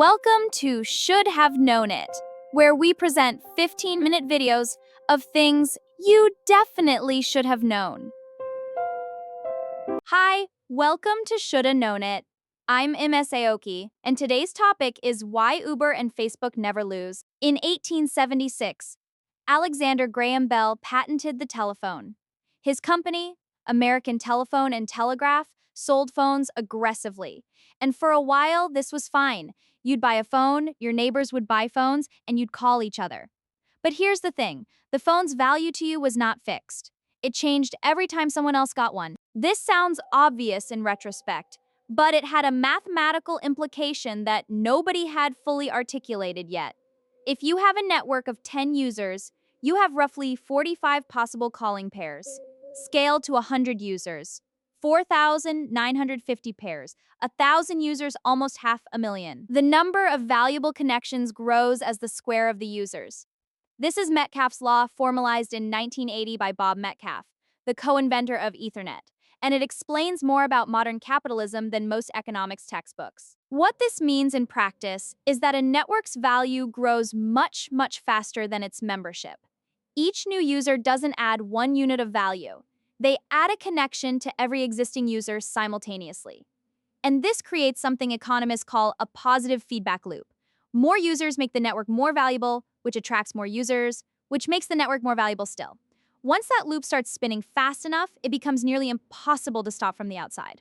Welcome to Should Have Known It, where we present 15-minute videos of things you definitely should have known. Hi, welcome to Shoulda Known It. I'm Ms. Aoki, and today's topic is why Uber and Facebook never lose. In 1876, Alexander Graham Bell patented the telephone. His company, American Telephone and Telegraph, sold phones aggressively. And for a while, this was fine. You'd buy a phone, your neighbors would buy phones, and you'd call each other. But here's the thing, the phone's value to you was not fixed. It changed every time someone else got one. This sounds obvious in retrospect, but it had a mathematical implication that nobody had fully articulated yet. If you have a network of 10 users, you have roughly 45 possible calling pairs. Scale to 100 users. 4,950 pairs. 1,000 users, almost 500,000. The number of valuable connections grows as the square of the users. This is Metcalfe's law, formalized in 1980 by Bob Metcalfe, the co-inventor of Ethernet, and it explains more about modern capitalism than most economics textbooks. What this means in practice is that a network's value grows much faster than its membership. Each new user doesn't add 1 unit of value. They add a connection to every existing user simultaneously. And this creates something economists call a positive feedback loop. More users make the network more valuable, which attracts more users, which makes the network more valuable still. Once that loop starts spinning fast enough, it becomes nearly impossible to stop from the outside.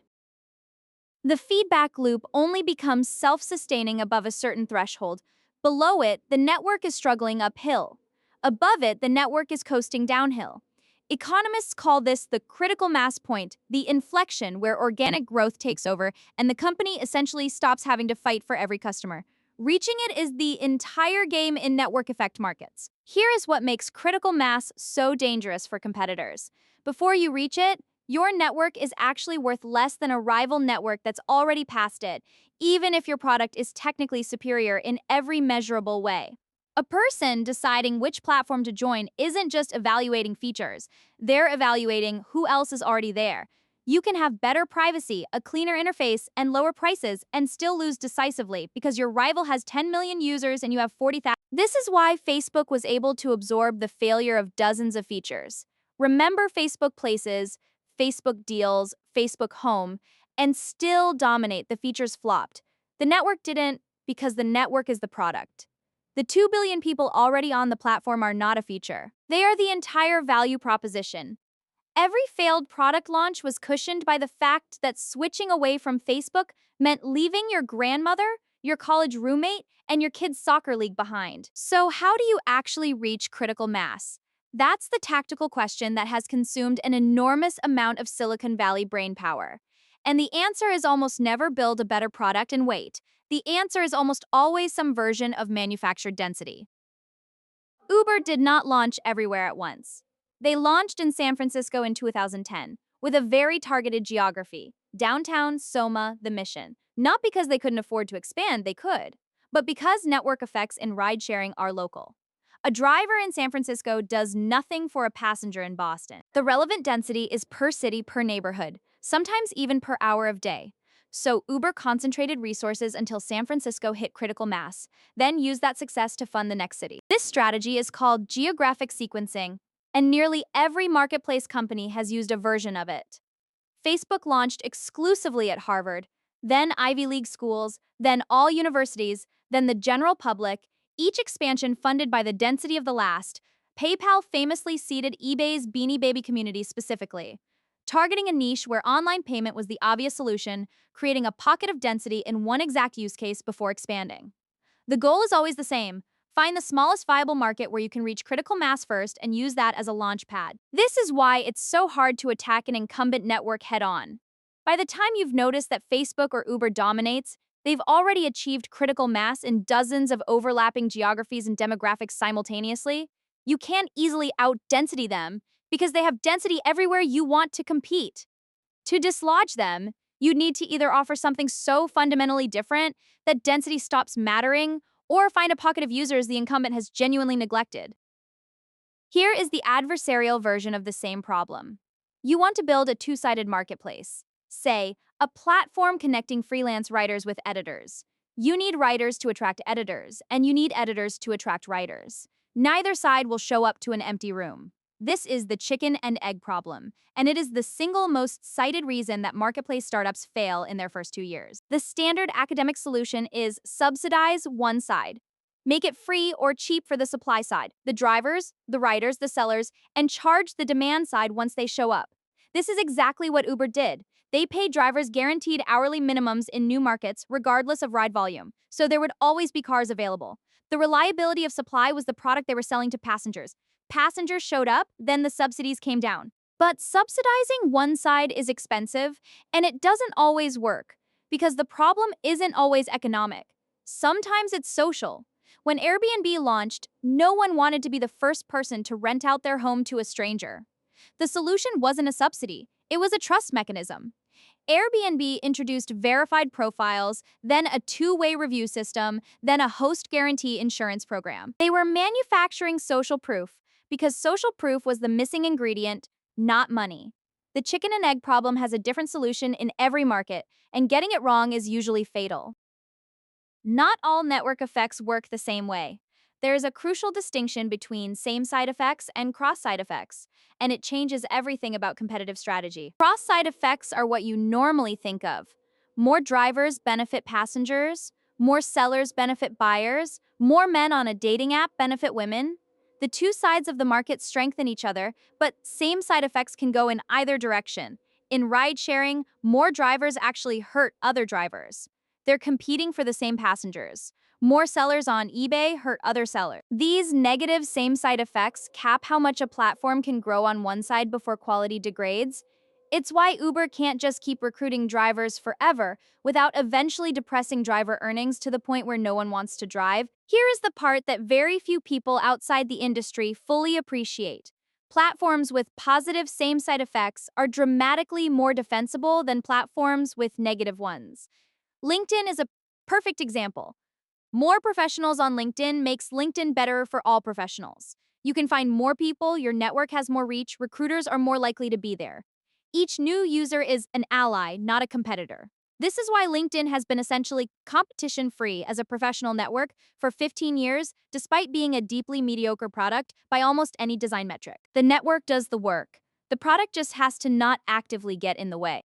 The feedback loop only becomes self-sustaining above a certain threshold. Below it, the network is struggling uphill. Above it, the network is coasting downhill. Economists call this the critical mass point, the inflection where organic growth takes over and the company essentially stops having to fight for every customer. Reaching it is the entire game in network effect markets. Here is what makes critical mass so dangerous for competitors. Before you reach it, your network is actually worth less than a rival network that's already past it, even if your product is technically superior in every measurable way. A person deciding which platform to join isn't just evaluating features, they're evaluating who else is already there. You can have better privacy, a cleaner interface, and lower prices, and still lose decisively because your rival has 10 million users and you have 40,000. This is why Facebook was able to absorb the failure of dozens of features. Remember Facebook Places, Facebook Deals, Facebook Home, and still dominate. The features flopped. The network didn't, because the network is the product. The 2 billion people already on the platform are not a feature. They are the entire value proposition. Every failed product launch was cushioned by the fact that switching away from Facebook meant leaving your grandmother, your college roommate, and your kid's soccer league behind. So how do you actually reach critical mass? That's the tactical question that has consumed an enormous amount of Silicon Valley brainpower. And the answer is almost never build a better product and wait. The answer is almost always some version of manufactured density. Uber did not launch everywhere at once. They launched in San Francisco in 2010, with a very targeted geography, downtown, Soma, the Mission. Not because they couldn't afford to expand, they could, but because network effects in ride-sharing are local. A driver in San Francisco does nothing for a passenger in Boston. The relevant density is per city, per neighborhood, sometimes even per hour of day. So Uber concentrated resources until San Francisco hit critical mass, then used that success to fund the next city. This strategy is called geographic sequencing, and nearly every marketplace company has used a version of it. Facebook launched exclusively at Harvard, then Ivy League schools, then all universities, then the general public, each expansion funded by the density of the last. PayPal famously seeded eBay's Beanie Baby community specifically, targeting a niche where online payment was the obvious solution, creating a pocket of density in one exact use case before expanding. The goal is always the same. Find the smallest viable market where you can reach critical mass first and use that as a launch pad. This is why it's so hard to attack an incumbent network head-on. By the time you've noticed that Facebook or Uber dominates, they've already achieved critical mass in dozens of overlapping geographies and demographics simultaneously. You can't easily out-density them because they have density everywhere you want to compete. To dislodge them, you'd need to either offer something so fundamentally different that density stops mattering, or find a pocket of users the incumbent has genuinely neglected. Here is the adversarial version of the same problem. You want to build a two-sided marketplace. Say, a platform connecting freelance writers with editors. You need writers to attract editors, and you need editors to attract writers. Neither side will show up to an empty room. This is the chicken and egg problem, and it is the single most cited reason that marketplace startups fail in their first 2 years. The standard academic solution is subsidize one side. Make it free or cheap for the supply side, the drivers, the writers, the sellers, and charge the demand side once they show up. This is exactly what Uber did. They paid drivers guaranteed hourly minimums in new markets, regardless of ride volume, so there would always be cars available. The reliability of supply was the product they were selling to passengers. Passengers showed up, then the subsidies came down. But subsidizing one side is expensive, and it doesn't always work, because the problem isn't always economic. Sometimes it's social. When Airbnb launched, no one wanted to be the first person to rent out their home to a stranger. The solution wasn't a subsidy, it was a trust mechanism. Airbnb introduced verified profiles, then a two-way review system, then a host guarantee insurance program. They were manufacturing social proof because social proof was the missing ingredient, not money. The chicken and egg problem has a different solution in every market, and getting it wrong is usually fatal. Not all network effects work the same way. There is a crucial distinction between same-side effects and cross-side effects, and it changes everything about competitive strategy. Cross-side effects are what you normally think of. More drivers benefit passengers, more sellers benefit buyers, more men on a dating app benefit women. The two sides of the market strengthen each other, but same-side effects can go in either direction. In ride-sharing, more drivers actually hurt other drivers. They're competing for the same passengers. More sellers on eBay hurt other sellers. These negative same-side effects cap how much a platform can grow on one side before quality degrades. It's why Uber can't just keep recruiting drivers forever without eventually depressing driver earnings to the point where no one wants to drive. Here is the part that very few people outside the industry fully appreciate. Platforms with positive same-side effects are dramatically more defensible than platforms with negative ones. LinkedIn is a perfect example. More professionals on LinkedIn makes LinkedIn better for all professionals. You can find more people, your network has more reach, recruiters are more likely to be there. Each new user is an ally, not a competitor. This is why LinkedIn has been essentially competition-free as a professional network for 15 years, despite being a deeply mediocre product by almost any design metric. The network does the work. The product just has to not actively get in the way.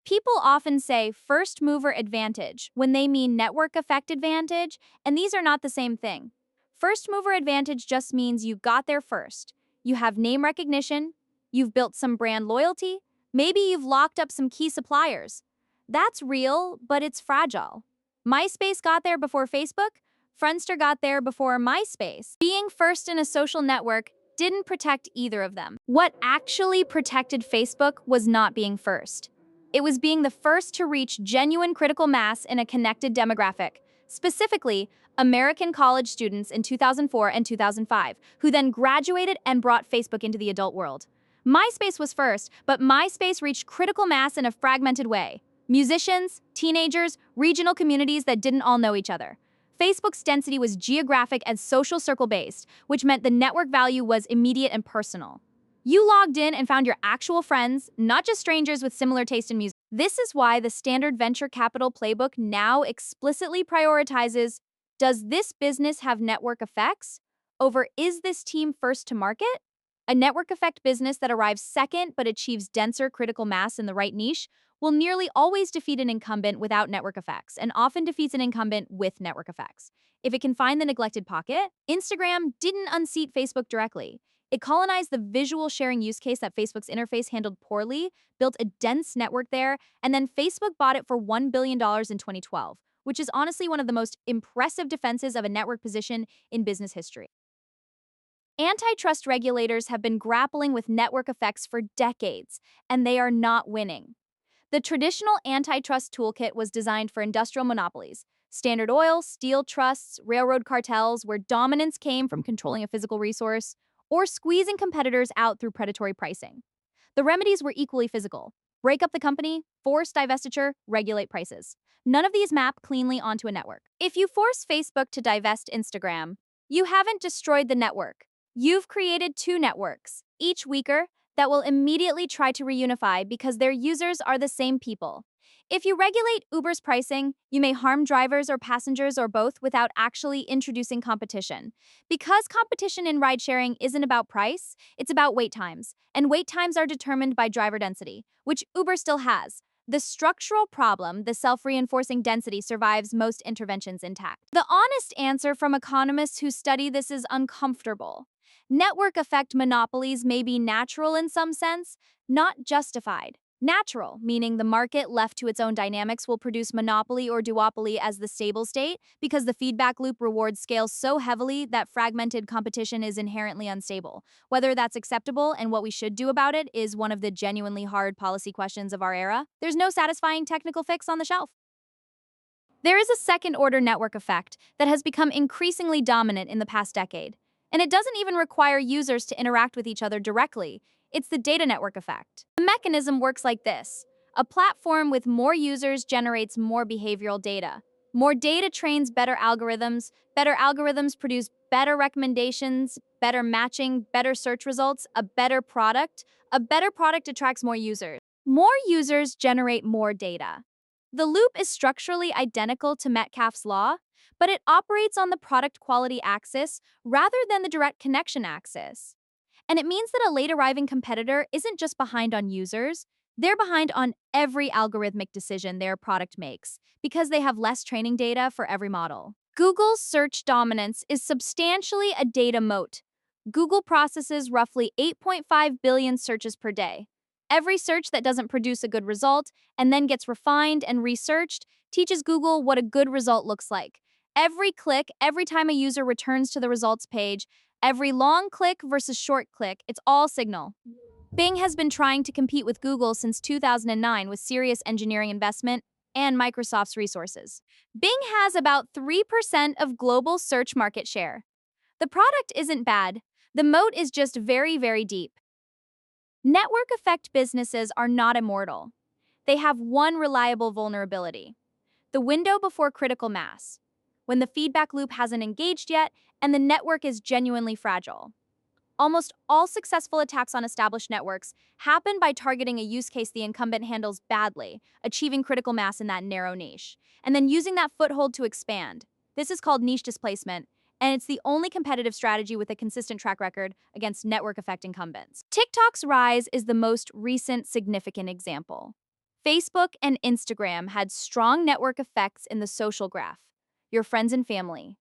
People often say first mover advantage when they mean network effect advantage, and these are not the same thing. First mover advantage just means you got there first. You have name recognition, you've built some brand loyalty, maybe you've locked up some key suppliers. That's real, but it's fragile. MySpace got there before Facebook, Friendster got there before MySpace. Being first in a social network didn't protect either of them. What actually protected Facebook was not being first. It was being the first to reach genuine critical mass in a connected demographic, specifically American college students in 2004 and 2005, who then graduated and brought Facebook into the adult world. MySpace was first, but MySpace reached critical mass in a fragmented way. Musicians, teenagers, regional communities that didn't all know each other. Facebook's density was geographic and social circle-based, which meant the network value was immediate and personal. You logged in and found your actual friends, not just strangers with similar taste in music. This is why the standard venture capital playbook now explicitly prioritizes, does this business have network effects? Over, is this team first to market? A network effect business that arrives second but achieves denser critical mass in the right niche will nearly always defeat an incumbent without network effects, and often defeats an incumbent with network effects. If it can find the neglected pocket, Instagram didn't unseat Facebook directly. It colonized the visual sharing use case that Facebook's interface handled poorly, built a dense network there, and then Facebook bought it for $1 billion in 2012, which is honestly one of the most impressive defenses of a network position in business history. Antitrust regulators have been grappling with network effects for decades, and they are not winning. The traditional antitrust toolkit was designed for industrial monopolies, Standard Oil, steel trusts, railroad cartels, where dominance came from controlling a physical resource, or squeezing competitors out through predatory pricing. The remedies were equally physical. Break up the company, force divestiture, regulate prices. None of these map cleanly onto a network. If you force Facebook to divest Instagram, you haven't destroyed the network. You've created two networks, each weaker, that will immediately try to reunify because their users are the same people. If you regulate Uber's pricing, you may harm drivers or passengers or both without actually introducing competition. Because competition in ride sharing isn't about price, it's about wait times. And wait times are determined by driver density, which Uber still has. The structural problem, the self reinforcing density, survives most interventions intact. The honest answer from economists who study this is uncomfortable. Network effect monopolies may be natural in some sense, not justified. Natural, meaning the market left to its own dynamics will produce monopoly or duopoly as the stable state, because the feedback loop rewards scale so heavily that fragmented competition is inherently unstable. Whether that's acceptable and what we should do about it is one of the genuinely hard policy questions of our era. There's no satisfying technical fix on the shelf. There is a second order network effect that has become increasingly dominant in the past decade. And it doesn't even require users to interact with each other directly. It's the data network effect. The mechanism works like this. A platform with more users generates more behavioral data. More data trains better algorithms produce better recommendations, better matching, better search results, a better product. A better product attracts more users. More users generate more data. The loop is structurally identical to Metcalfe's law, but it operates on the product quality axis rather than the direct connection axis. And it means that a late arriving competitor isn't just behind on users, they're behind on every algorithmic decision their product makes because they have less training data for every model. Google's search dominance is substantially a data moat. Google processes roughly 8.5 billion searches per day. Every search that doesn't produce a good result and then gets refined and researched teaches Google what a good result looks like. Every click, every time a user returns to the results page, every long click versus short click, it's all signal. Bing has been trying to compete with Google since 2009 with serious engineering investment and Microsoft's resources. Bing has about 3% of global search market share. The product isn't bad. The moat is just very, very deep. Network effect businesses are not immortal. They have one reliable vulnerability: the window before critical mass, when the feedback loop hasn't engaged yet and the network is genuinely fragile. Almost all successful attacks on established networks happen by targeting a use case the incumbent handles badly, achieving critical mass in that narrow niche, and then using that foothold to expand. This is called niche displacement, and it's the only competitive strategy with a consistent track record against network effect incumbents. TikTok's rise is the most recent significant example. Facebook and Instagram had strong network effects in the social graph, your friends and family.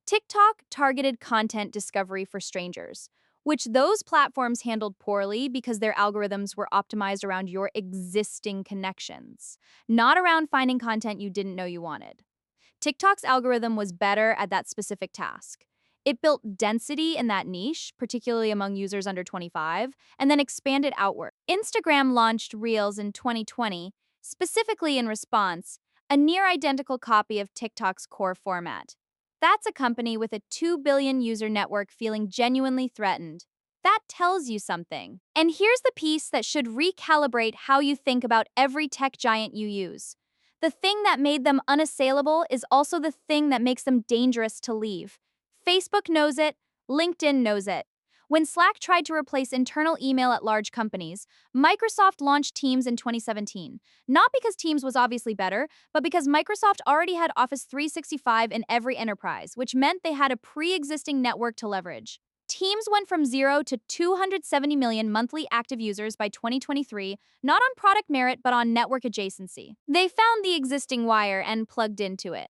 TikTok targeted content discovery for strangers, which those platforms handled poorly because their algorithms were optimized around your existing connections, not around finding content you didn't know you wanted. TikTok's algorithm was better at that specific task. It built density in that niche, particularly among users under 25, and then expanded outward. Instagram launched Reels in 2020, specifically in response, a near identical copy of TikTok's core format. That's a company with a 2 billion user network feeling genuinely threatened. That tells you something. And here's the piece that should recalibrate how you think about every tech giant you use. The thing that made them unassailable is also the thing that makes them dangerous to leave. Facebook knows it, LinkedIn knows it. When Slack tried to replace internal email at large companies, Microsoft launched Teams in 2017. Not because Teams was obviously better, but because Microsoft already had Office 365 in every enterprise, which meant they had a pre-existing network to leverage. Teams went from 0 to 270 million monthly active users by 2023, not on product merit but on network adjacency. They found the existing wire and plugged into it.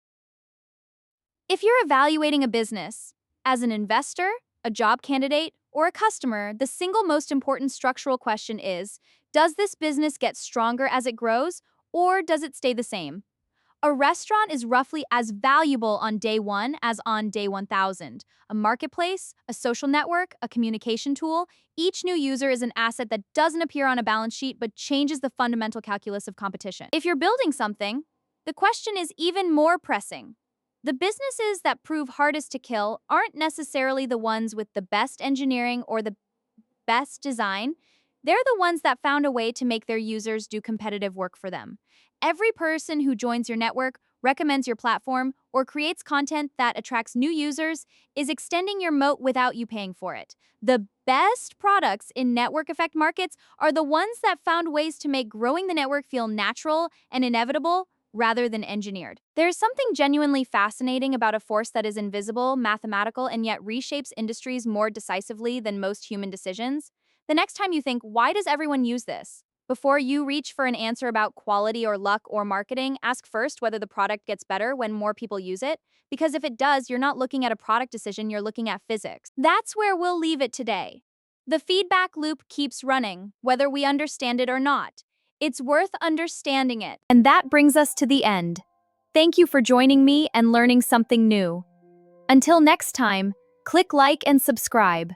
If you're evaluating a business, as an investor, a job candidate, or a customer, the single most important structural question is, does this business get stronger as it grows, or does it stay the same? A restaurant is roughly as valuable on day one as on day 1000. A marketplace, a social network, a communication tool, each new user is an asset that doesn't appear on a balance sheet but changes the fundamental calculus of competition. If you're building something, the question is even more pressing. The businesses that prove hardest to kill aren't necessarily the ones with the best engineering or the best design. They're the ones that found a way to make their users do competitive work for them. Every person who joins your network recommends your platform, or creates content that attracts new users is extending your moat without you paying for it. The best products in network effect markets are the ones that found ways to make growing the network feel natural and inevitable rather than engineered. There's something genuinely fascinating about a force that is invisible, mathematical, and yet reshapes industries more decisively than most human decisions. The next time you think, why does everyone use this? Before you reach for an answer about quality or luck or marketing, ask first whether the product gets better when more people use it. Because if it does, you're not looking at a product decision, you're looking at physics. That's where we'll leave it today. The feedback loop keeps running, whether we understand it or not. It's worth understanding it. And that brings us to the end. Thank you for joining me and learning something new. Until next time, click like and subscribe.